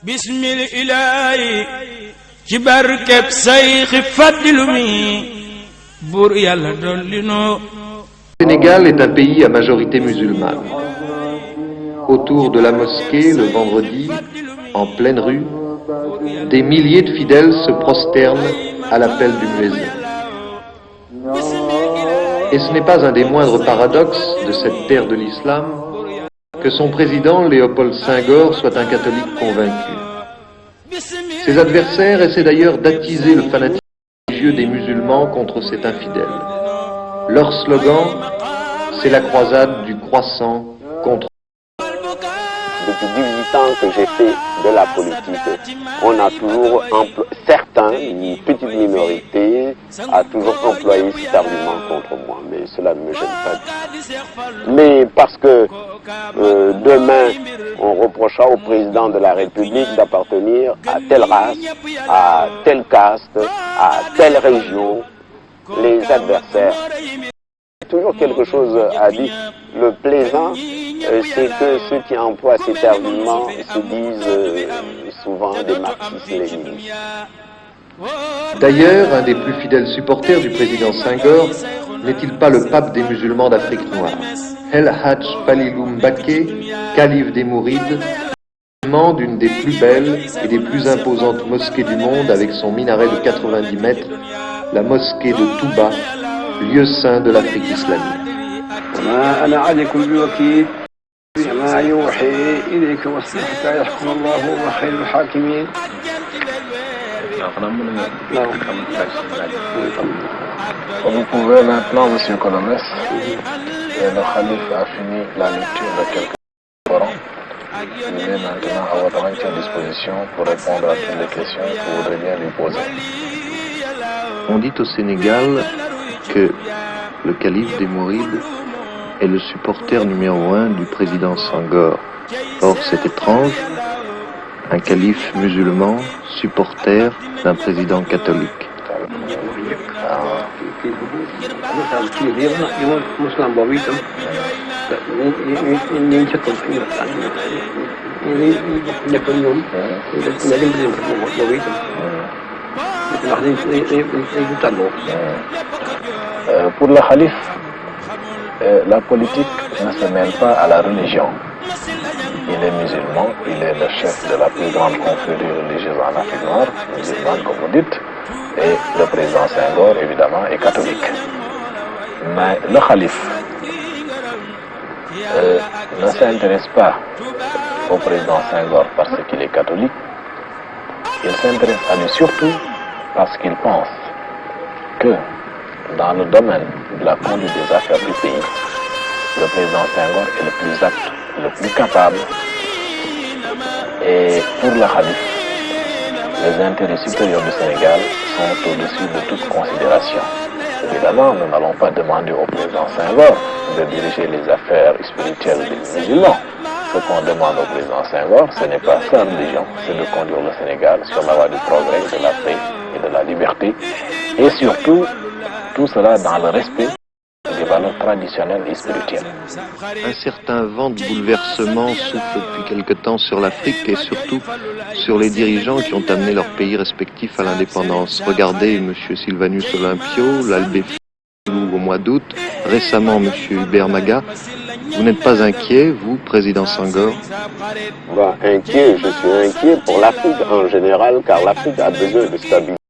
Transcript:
bismil ilaahi ci barkeb sayxi faddilu mi buur yàlla dolli noo. Le Sénégal est un pays à majorité musulmane. Autour de la mosquée, le vendredi, en pleine rue, des milliers de fidèles se prosternent à l'appel du muezzin. Et ce n'est pas un des moindres paradoxes de cette terre de l'islam que son président, Léopold Senghor, soit un catholique convaincu. Ses adversaires essaient d'ailleurs d'attiser le fanatisme religieux des musulmans contre cet infidèle. Leur slogan, c'est la croisade du croissant contre. Depuis 18 ans que j'ai fait de la politique, on a toujours certains, une petite minorité, a toujours employé cet argument contre moi. Mais cela ne me gêne pas. Mais parce que demain, on reprochera au président de la République d'appartenir à telle race, à telle caste, à telle région, les adversaires. Toujours quelque chose à dire. Le plaisant, c'est que ceux qui emploient cet argument se disent souvent des marxistes-léninistes. D'ailleurs, un des plus fidèles supporters du président Senghor n'est-il pas le pape des musulmans d'Afrique noire, El Hadj Falilou Mbacké, calife des Mourides, d'une des plus belles et des plus imposantes mosquées du monde avec son minaret de 90 mètres, la mosquée de Touba, lieu saint de l'Afrique islamique. Vous pouvez maintenant, Monsieur Colomès, le Khalif a fini la lecture de quelques Corans. Il est maintenant à votre entière disposition pour répondre à toutes les questions que vous voudrez bien lui poser. On dit au Sénégal que le calife des Mourides est le supporter numéro 1 du président Senghor. Or, c'est étrange, un calife musulman, supporter d'un président catholique. Pour le Khalif, la politique ne se mêle pas à la religion. Il est musulman, il est le chef de la plus grande confrérie religieuse en Afrique noire, musulmane comme vous dites, et le président Senghor, évidemment, est catholique. Mais le Khalif ne s'intéresse pas au président Senghor parce qu'il est catholique, il s'intéresse à lui surtout parce qu'il pense que dans le domaine de la conduite des affaires du pays, le président Senghor est le plus apte, le plus capable. Et pour le Khalif, les intérêts supérieurs du Sénégal sont au-dessus de toute considération. Évidemment, nous n'allons pas demander au président Senghor de diriger les affaires spirituelles des musulmans. Ce qu'on demande au président Senghor, ce n'est pas sa religion, c'est de conduire le Sénégal sur la voie du progrès, de la paix et de la liberté. Et surtout, tout cela dans le respect des valeurs traditionnelles et spirituelles. Un certain vent de bouleversement souffle depuis quelque temps sur l'Afrique et surtout sur les dirigeants qui ont amené leurs pays respectifs à l'indépendance. Regardez M. Sylvanus Olympio, l'Albé au mois d'août, récemment M. Hubert Maga. Vous n'êtes pas inquiet, vous, président Senghor? Inquiet, je suis inquiet pour l'Afrique en général, car l'Afrique a besoin de stabilité.